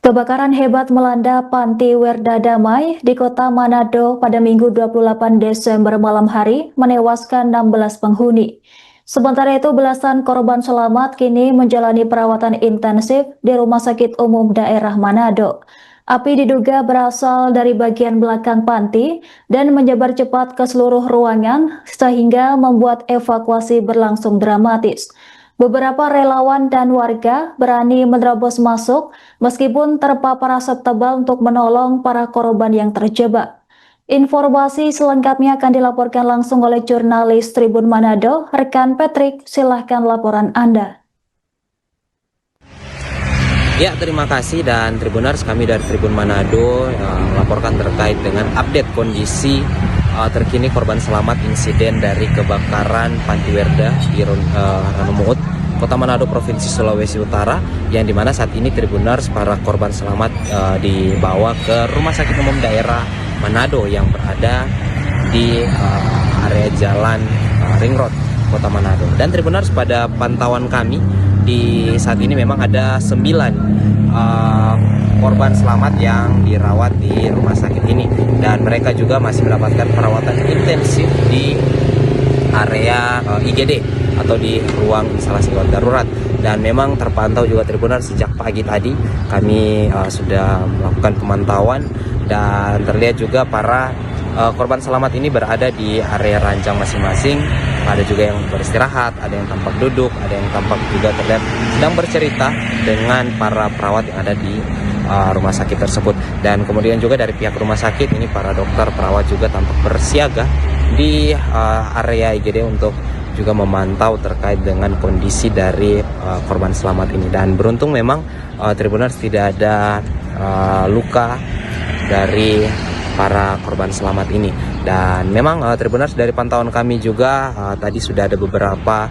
Kebakaran hebat melanda Panti Werda Damai di Kota Manado pada Minggu 28 Desember malam hari, menewaskan 16 penghuni. Sementara itu, belasan korban selamat kini menjalani perawatan intensif di Rumah Sakit Umum Daerah Manado. Api diduga berasal dari bagian belakang panti dan menyebar cepat ke seluruh ruangan sehingga membuat evakuasi berlangsung dramatis. Beberapa relawan dan warga berani menerobos masuk meskipun terpapar asap tebal untuk menolong para korban yang terjebak. Informasi selengkapnya akan dilaporkan langsung oleh jurnalis Tribun Manado, rekan Patrick. Silahkan laporan Anda. Ya, terima kasih, dan Tribuners, kami dari Tribun Manado melaporkan terkait dengan update kondisi terkini korban selamat insiden dari kebakaran Panti Werda di Ranumuut, Kota Manado, Provinsi Sulawesi Utara, yang dimana saat ini Tribuners, para korban selamat dibawa ke Rumah Sakit Umum Daerah Manado yang berada di area jalan Ring Road, Kota Manado. Dan Tribuners, pada pantauan kami di saat ini memang ada 9 korban selamat yang dirawat di rumah sakit ini, dan mereka juga masih mendapatkan perawatan intensif di area IGD atau di ruang instalasi gawat darurat. Dan memang terpantau juga Tribuners, sejak pagi tadi kami sudah melakukan pemantauan, dan terlihat juga para korban selamat ini berada di area ranjang masing-masing. Ada juga yang beristirahat, ada yang tampak duduk, ada yang tampak juga terlihat sedang bercerita dengan para perawat yang ada di rumah sakit tersebut. Dan kemudian juga dari pihak rumah sakit ini, para dokter, perawat juga tampak bersiaga di area IGD untuk juga memantau terkait dengan kondisi dari korban selamat ini. Dan beruntung memang Tribuners tidak ada luka dari para korban selamat ini. Dan memang Tribuners, dari pantauan kami juga tadi sudah ada beberapa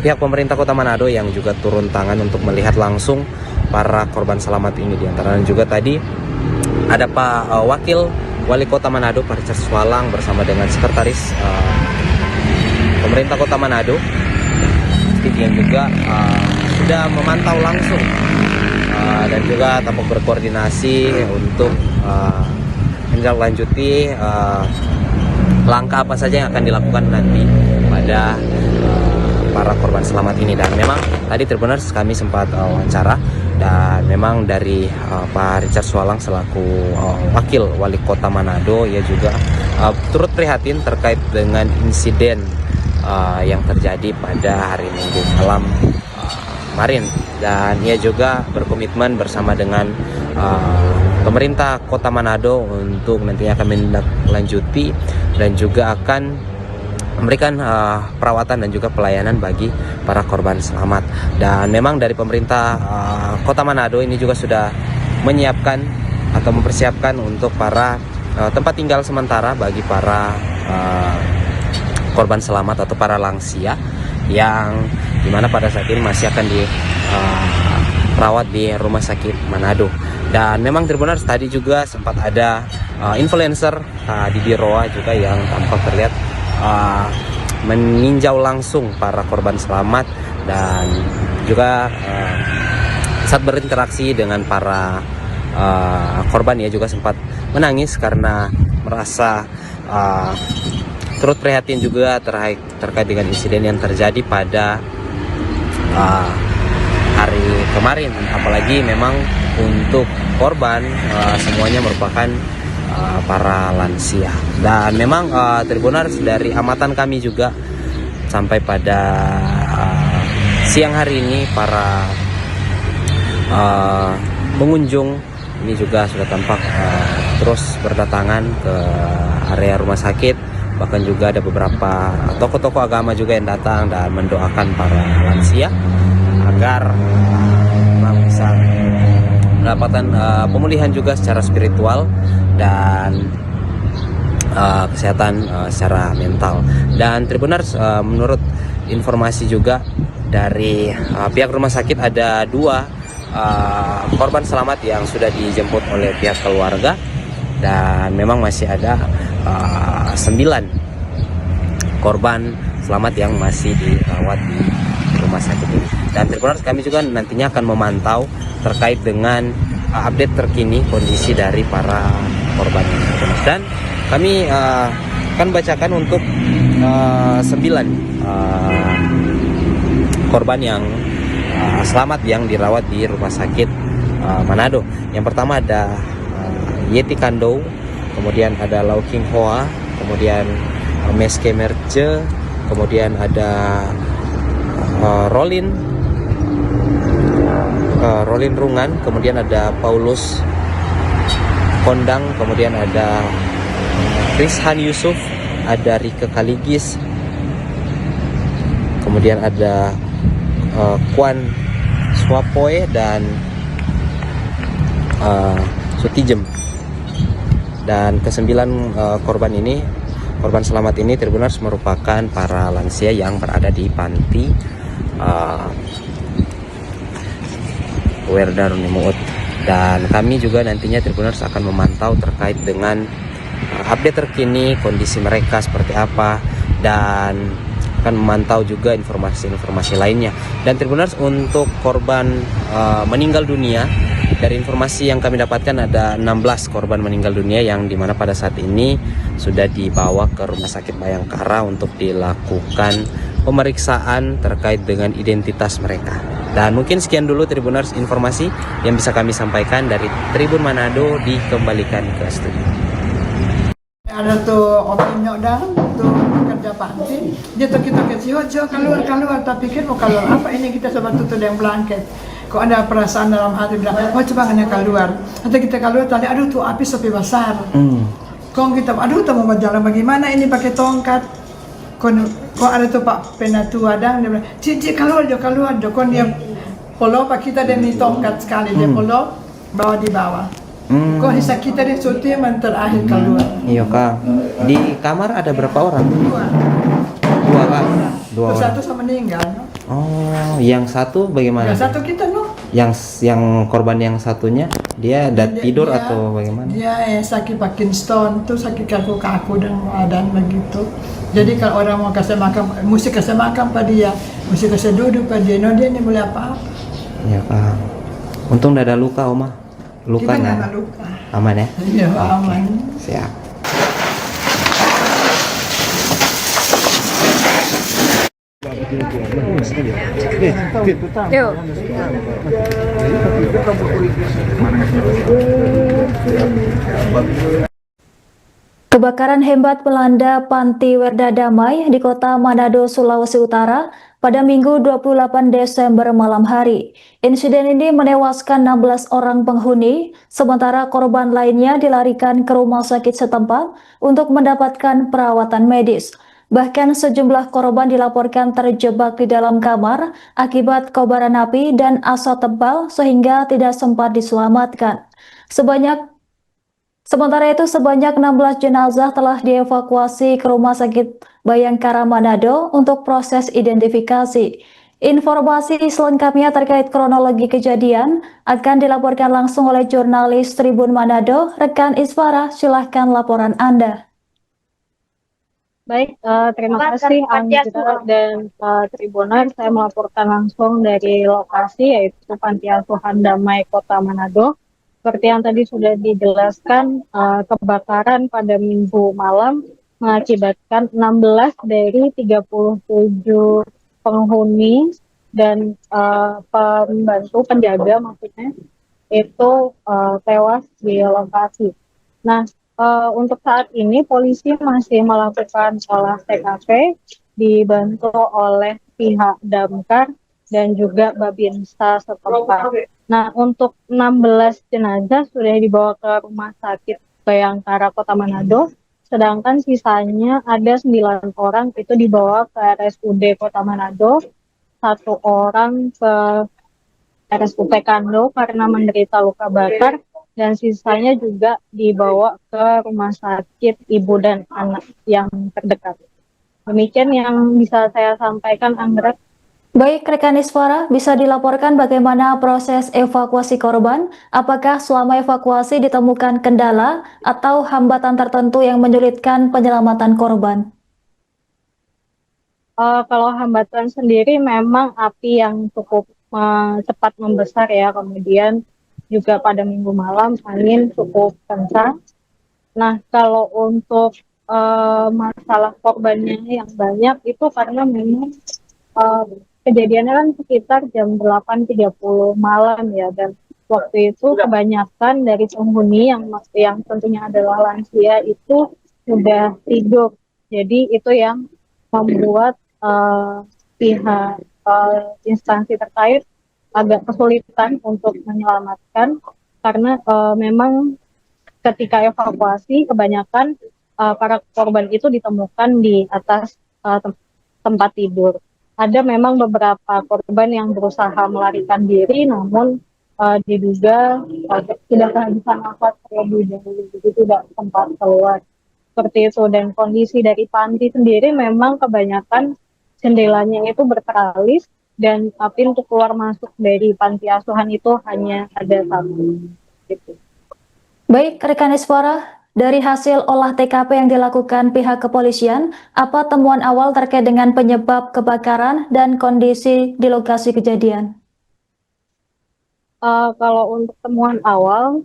pihak pemerintah Kota Manado yang juga turun tangan untuk melihat langsung para korban selamat ini. Di antaranya juga tadi ada Pak Wakil Wali Kota Manado, Pak Richard Swalang, bersama dengan Sekretaris Pemerintah Kota Manado yang juga sudah memantau langsung dan juga tampak berkoordinasi untuk menindaklanjuti langkah apa saja yang akan dilakukan nanti pada para korban selamat ini. Dan memang tadi Tribuners kami sempat wawancara, dan memang dari Pak Richard Swalang selaku Wakil Wali Kota Manado, ia juga turut prihatin terkait dengan insiden yang terjadi pada hari Minggu malam kemarin, dan ia juga berkomitmen bersama dengan pemerintah Kota Manado untuk nantinya akan menindaklanjuti dan juga akan memberikan perawatan dan juga pelayanan bagi para korban selamat. Dan memang dari pemerintah Kota Manado ini juga sudah menyiapkan atau mempersiapkan untuk para tempat tinggal sementara bagi para korban selamat atau para lansia, yang dimana pada saat ini masih akan dirawat di Rumah Sakit Manado. Dan memang Tribuners, tadi juga sempat ada influencer Didi Roa juga yang tampak terlihat meninjau langsung para korban selamat, dan juga saat berinteraksi dengan para korban, ia juga sempat menangis karena merasa turut prihatin juga terkait dengan insiden yang terjadi pada hari kemarin. Apalagi memang untuk korban semuanya merupakan para lansia. Dan memang Tribuners, dari amatan kami juga sampai pada siang hari ini, para pengunjung ini juga sudah tampak terus berdatangan ke area rumah sakit. Bahkan juga ada beberapa tokoh-tokoh agama juga yang datang dan mendoakan para lansia agar bisa mendapatkan pemulihan juga secara spiritual dan kesehatan secara mental. Dan Tribuners, menurut informasi juga dari pihak rumah sakit, ada 2 korban selamat yang sudah dijemput oleh pihak keluarga, dan memang masih ada 9 korban selamat yang masih dirawat di rumah sakit ini. Dan Tribuners, kami juga nantinya akan memantau terkait dengan update terkini kondisi dari para korban ini. Dan kami akan bacakan untuk 9 korban yang selamat yang dirawat di rumah sakit Manado. Yang pertama ada Yeti Kando, kemudian ada Lau King Hoa, kemudian Meske Merce, kemudian ada Rolin Rungan, kemudian ada Paulus Kondang, kemudian ada Rizhan Yusuf, ada Rike Kaligis, kemudian ada Kwan Swapoe dan Sutijem. Dan kesembilan korban selamat ini Tribuners merupakan para lansia yang berada di panti Werda Runimuut. Dan kami juga nantinya Tribuners akan memantau terkait dengan update terkini kondisi mereka seperti apa, dan akan memantau juga informasi-informasi lainnya. Dan Tribuners, untuk korban meninggal dunia, dari informasi yang kami dapatkan ada 16 korban meninggal dunia yang dimana pada saat ini sudah dibawa ke Rumah Sakit Bayangkara untuk dilakukan pemeriksaan terkait dengan identitas mereka. Dan mungkin sekian dulu Tribuners informasi yang bisa kami sampaikan dari Tribun Manado, dikembalikan ke studio. Ada tuh orang nyok dah tuh kerja panti, dia tuh kita kecil aja keluar, tapi kan mau keluar apa ini, kita sebab tutup yang blanket. Kok ada perasaan dalam hati bilang, oh coba hanya keluar. Atau kita keluar tadi, aduh tuh api sepi besar. Kok kita, aduh tuh mau berjalan bagaimana ini pakai tongkat. Kok ada tuh Pak Penatua dan dia bilang, cici keluar jo. Kok dia polo Pak kita dan ini tongkat sekali, dia polo bawa di bawah. Kok hisap kita dia suti terakhir keluar. Iya Kak. Di kamar ada berapa orang? Dua Kak. Dua orang. Satu sama meninggal. No? Oh, yang satu bagaimana? Yang satu kita no. Yang korban yang satunya dia tidur dia, atau bagaimana? Dia sakit Parkinson tuh, sakit kaku dan begitu. Jadi kalau orang mau kasih makan, mesti kasih makan pada dia, mesti kasih duduk pada dia. No, dia ini boleh apa-apa. Iya Kak. Untung tidak ada luka Oma. Luka Kita nggak nah. ada luka. Aman ya? Iya, aman. Siap. Yuk. Kebakaran hebat melanda Panti Werda Damai di Kota Manado, Sulawesi Utara pada Minggu 28 Desember malam hari. Insiden ini menewaskan 16 orang penghuni, sementara korban lainnya dilarikan ke rumah sakit setempat untuk mendapatkan perawatan medis. Bahkan sejumlah korban dilaporkan terjebak di dalam kamar akibat kobaran api dan asap tebal sehingga tidak sempat diselamatkan. Sementara itu, sebanyak 16 jenazah telah dievakuasi ke Rumah Sakit Bayangkara Manado untuk proses identifikasi. Informasi selengkapnya terkait kronologi kejadian akan dilaporkan langsung oleh jurnalis Tribun Manado, rekan Isfara. Silahkan laporan Anda. Baik, terima kasih Angela dan Tribuners. Saya melaporkan langsung dari lokasi, yaitu Panti Asuhan Damai Kota Manado. Seperti yang tadi sudah dijelaskan, kebakaran pada Minggu malam mengakibatkan 16 dari 37 penghuni dan pembantu penjaga maksudnya itu tewas di lokasi. Nah, untuk saat ini polisi masih melakukan olah TKP dibantu oleh pihak damkar dan juga Babinsa setempat. Nah, untuk 16 jenazah sudah dibawa ke Rumah Sakit Bayangkara Kota Manado, sedangkan sisanya ada 9 orang itu dibawa ke RSUD Kota Manado, 1 orang ke RSUP Kando karena menderita luka bakar, dan sisanya juga dibawa ke Rumah Sakit Ibu dan Anak yang terdekat. Demikian yang bisa saya sampaikan, Anggrek. Baik, rekan Isfara, bisa dilaporkan bagaimana proses evakuasi korban? Apakah selama evakuasi ditemukan kendala atau hambatan tertentu yang menyulitkan penyelamatan korban? Kalau hambatan sendiri memang api yang cukup cepat membesar ya, kemudian juga pada minggu malam angin cukup kencang. Nah, kalau untuk masalah korbannya yang banyak itu karena memang uh, kejadiannya kan sekitar jam 8.30 malam ya, dan waktu itu kebanyakan dari penghuni yang tentunya adalah lansia itu sudah tidur. Jadi itu yang membuat pihak instansi terkait agak kesulitan untuk menyelamatkan karena memang ketika evakuasi kebanyakan para korban itu ditemukan di atas tempat tidur. Ada memang beberapa korban yang berusaha melarikan diri, namun diduga sudah kehabisan nafas terlebih dahulu, jadi tidak sempat keluar. Seperti itu, dan kondisi dari panti sendiri memang kebanyakan jendelanya itu berteralis dan pintu keluar masuk dari panti asuhan itu hanya ada satu. Gitu. Baik, rekan Iswara, dari hasil olah TKP yang dilakukan pihak kepolisian, apa temuan awal terkait dengan penyebab kebakaran dan kondisi di lokasi kejadian? Kalau untuk temuan awal,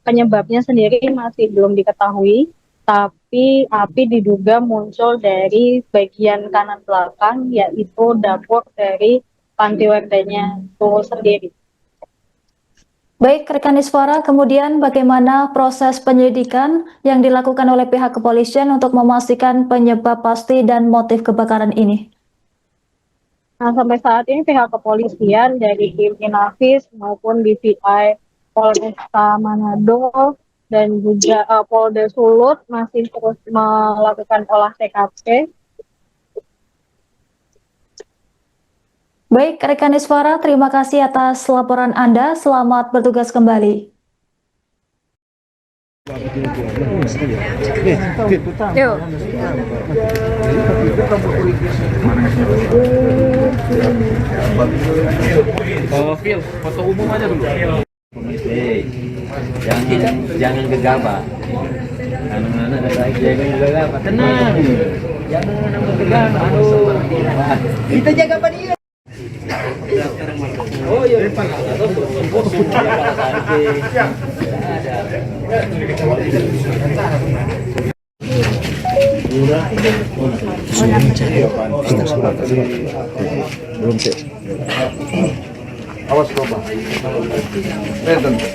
penyebabnya sendiri masih belum diketahui, tapi api diduga muncul dari bagian kanan belakang, yaitu dapur dari panti werdanya itu sendiri. Baik, rekan Iswara, kemudian bagaimana proses penyelidikan yang dilakukan oleh pihak kepolisian untuk memastikan penyebab pasti dan motif kebakaran ini? Nah, sampai saat ini pihak kepolisian dari tim Inavis maupun DVI Polresta Manado dan juga Polda Sulut masih terus melakukan olah TKP. Baik, rekan Iswara, terima kasih atas laporan Anda. Selamat bertugas kembali. Phil, foto umum aja dulu. Jangan gegabah. Anak-anak jangan gegabah, tenang. Jangan gegabah. Aduh. Kita jaga apa dia? Oh iya. Belum sih. Awas coba. Tentu.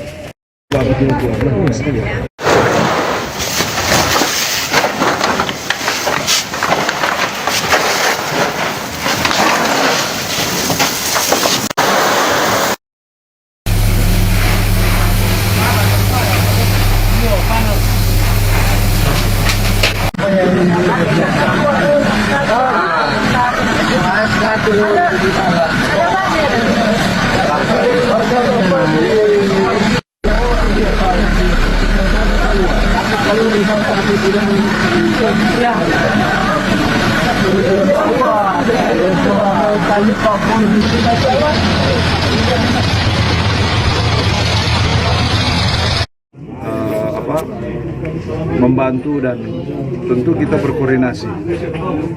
Membantu dan tentu kita berkoordinasi.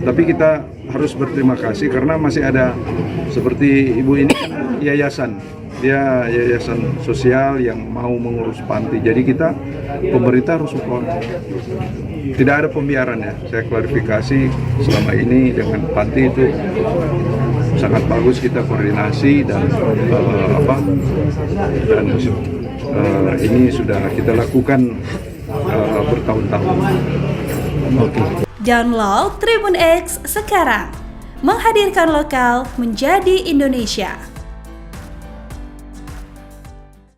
Tapi kita harus berterima kasih karena masih ada seperti ibu ini kan yayasan. Dia yayasan sosial yang mau mengurus panti. Jadi kita pemerintah harus support. Tidak ada pembiaran ya. Saya klarifikasi selama ini dengan panti itu sangat bagus kita koordinasi dan ini sudah kita lakukan bertahun-tahun. Download Tribun X sekarang, menghadirkan lokal menjadi Indonesia.